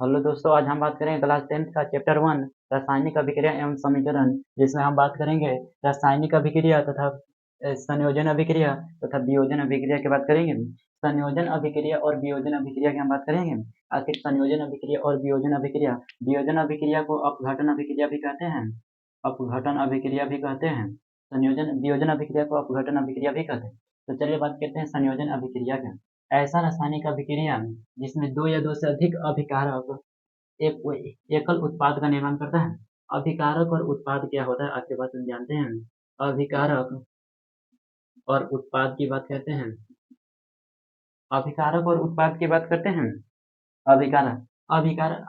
Hello दोस्तों, आज हम बात करेंगे क्लास 10th का चैप्टर 1 रासायनिक अभिक्रिया एवं समीकरण, जिसमें हम बात करेंगे रासायनिक अभिक्रिया तथा संयोजन अभिक्रिया तथा वियोजन अभिक्रिया की बात करेंगे। संयोजन अभिक्रिया और वियोजन अभिक्रिया की हम बात करेंगे। आखिर संयोजन अभिक्रिया और वियोजन अभिक्रिया को अपघटन अभिक्रिया भी कहते हैं। अपघटन अभिक्रिया भी कहते हैं। वियोजन अभिक्रिया को अपघटन अभिक्रिया भी कहते हैं। तो चलिए बात करते हैं संयोजन अभिक्रिया की। ऐसा रासायनिक अभिक्रिया जिसमें दो या दो से अधिक अभिकारक एक एकल उत्पाद का निर्माण करता है। अभिकारक और उत्पाद क्या होता है आज के बाद हम जानते हैं। अभिकारक और उत्पाद की बात करते हैं। अभिकारक और उत्पाद की बात करते हैं। अभिकारक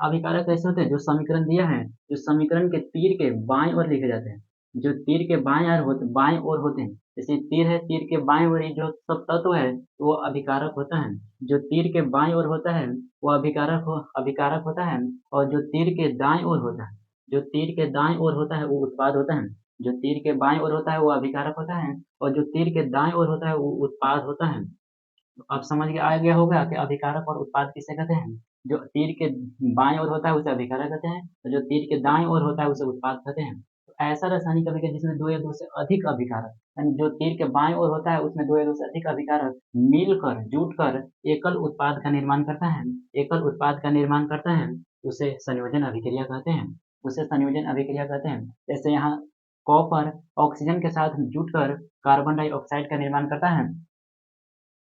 अभिकारक कैसे होते हैं? जो समीकरण दिया है, जो समीकरण के तीर के बाएं ओर लिखे जाते हैं। जो तीर के बाएं ओर होते हैं, जैसे तीर है, तीर के बाएं ओर ही जो सब तत्व है वो अभिकारक होता है। जो तीर के बाएं ओर होता है वो अभिकारक होता है। और जो तीर के दाएं ओर होता है, जो तीर के दाएं ओर होता है वो उत्पाद होता है। जो तीर के बाएं ओर होता है वो अभिकारक होता है, और जो तीर के दाएं ओर होता है वो उत्पाद होता है। अब समझ के आ गया होगा कि अभिकारक और उत्पाद किसे कहते हैं। जो तीर के बाएं ओर होता है उसे अभिकारक कहते हैं, और जो तीर के दाएं ओर होता है उसे उत्पाद कहते हैं। तो ऐसा रासायनिक अभिक्रिया जिसमें दो या दो से अधिक अभिकारक, यानी जो तीर के बाएं ओर होता है उसमें दो या दो से अधिक अभिकारक मिलकर जुटकर एकल उत्पाद का निर्माण करता है। एकल उत्पाद का निर्माण करता है, उसे संयोजन अभिक्रिया कहते हैं। उसे संयोजन अभिक्रिया कहते हैं। जैसे यहाँ कॉपर ऑक्सीजन के साथ जुटकर कार्बन डाइऑक्साइड का निर्माण करता है।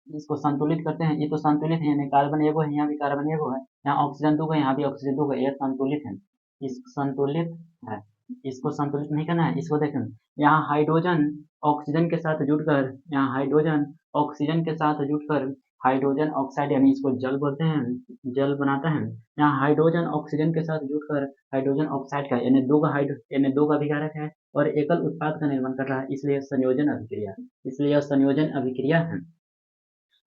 इसको संतुलित करते हैं। ये तो संतुलित है, यानी कार्बन एगो है, यहाँ भी कार्बन एगो है, यहाँ ऑक्सीजन दो है, यहाँ भी ऑक्सीजन दो है, यह संतुलित है। इस संतुलित है। इसको संतुलित नहीं करना है। इसको देखें, यहाँ हाइड्रोजन ऑक्सीजन के साथ जुटकर, यहाँ हाइड्रोजन ऑक्सीजन के साथ जुटकर हाइड्रोजन ऑक्साइड, यानी इसको जल बोलते हैं, जल बनाता है। यहाँ हाइड्रोजन ऑक्सीजन के साथ जुटकर हाइड्रोजन ऑक्साइड का, यानी दो का अभिकारक है और एकल उत्पाद का निर्माण कर रहा है, इसलिए संयोजन अभिक्रिया, इसलिए यह संयोजन अभिक्रिया है।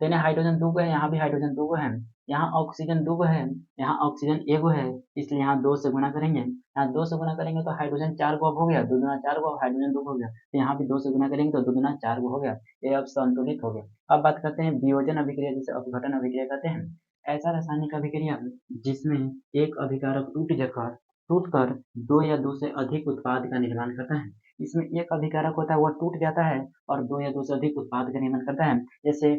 तो यानी हाइड्रोजन दो है, यहाँ भी हाइड्रोजन दो है, यहाँ ऑक्सीजन दो है, यहाँ ऑक्सीजन एगो है, इसलिए यहाँ दो से गुना करेंगे। यहाँ दो से गुना करेंगे तो हाइड्रोजन चार गो अब हो गया, दो दुना चार गो, हाइड्रोजन दो हो गया, तो यहाँ भी दो से गुना करेंगे तो दो दुना चार गो हो गया। ये अब संतुलित हो गया। अब बात करते हैं वियोजन अभिक्रिया, जिसे अपघटन अभिक्रिया कहते हैं। ऐसा रासायनिक अभिक्रिया जिसमें एक अभिकारक टूटकर दो या दो से अधिक उत्पाद का निर्माण करता है। इसमें एक अभिकारक होता है वह टूट जाता है और दो या दो से अधिक उत्पाद का निर्माण करता है। जैसे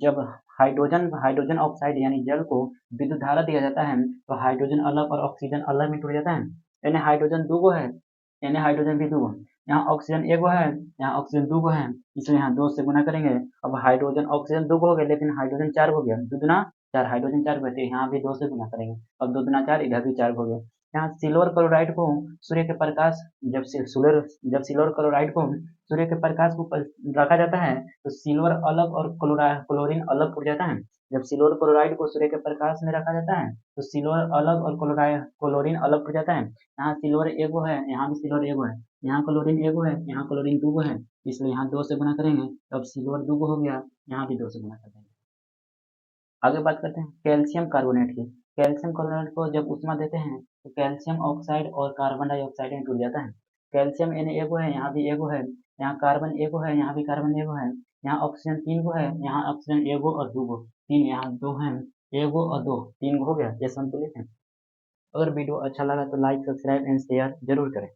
जब हाइड्रोजन ऑक्साइड यानी जल को विद्युत धारा दिया जाता है तो हाइड्रोजन अलग और ऑक्सीजन अलग में टूट जाता है। यानी हाइड्रोजन दूगो है, यानी हाइड्रोजन भी दूगो, यहाँ ऑक्सीजन एगो है, यहाँ ऑक्सीजन दूगो है, इसलिए यहाँ दो से गुना करेंगे। अब हाइड्रोजन ऑक्सीजन दूगो हो गया, लेकिन हाइड्रोजन चार हो गया, दो दुना चार, हाइड्रोजन चार बचे, यहाँ भी दो से गुना करेंगे। अब दो दुना चार, इधर भी चार हो गया। यहाँ सिल्वर क्लोराइड को सूर्य के प्रकाश, जब सिल्वर क्लोराइड को सूर्य के प्रकाश को रखा जाता है तो सिल्वर अलग और क्लोरीन अलग टूट जाता है। जब सिल्वर क्लोराइड को सूर्य के प्रकाश में रखा जाता है तो सिल्वर अलग और क्लोरीन अलग टूट जाता है। यहाँ सिल्वर एगो है, यहाँ भी सिल्वर एगो है, यहाँ क्लोरीन एगो है, यहाँ क्लोरीन दूगो है, इसलिए यहाँ दो से गुना करेंगे, तब सिल्वर दूगो हो गया, यहाँ भी दो से गुना कर देंगे। आगे बात करते हैं कैल्शियम कार्बोनेट की। कैल्शियम कार्बोनेट को जब ऊष्मा देते हैं तो कैल्शियम ऑक्साइड और कार्बन डाइऑक्साइड में टूट जाता है। कैल्शियम यानी एगो है, यहाँ भी एगो है, यहाँ कार्बन एगो है, यहाँ भी कार्बन एगो है, यहाँ ऑक्सीजन तीन गो है, यहाँ ऑक्सीजन एगो और दो गो, तीन यहाँ दो है, एगो और दो, तीन गो हो गया, ये संतुलित है। अगर वीडियो अच्छा लगा तो लाइक सब्सक्राइब एंड शेयर जरूर करें।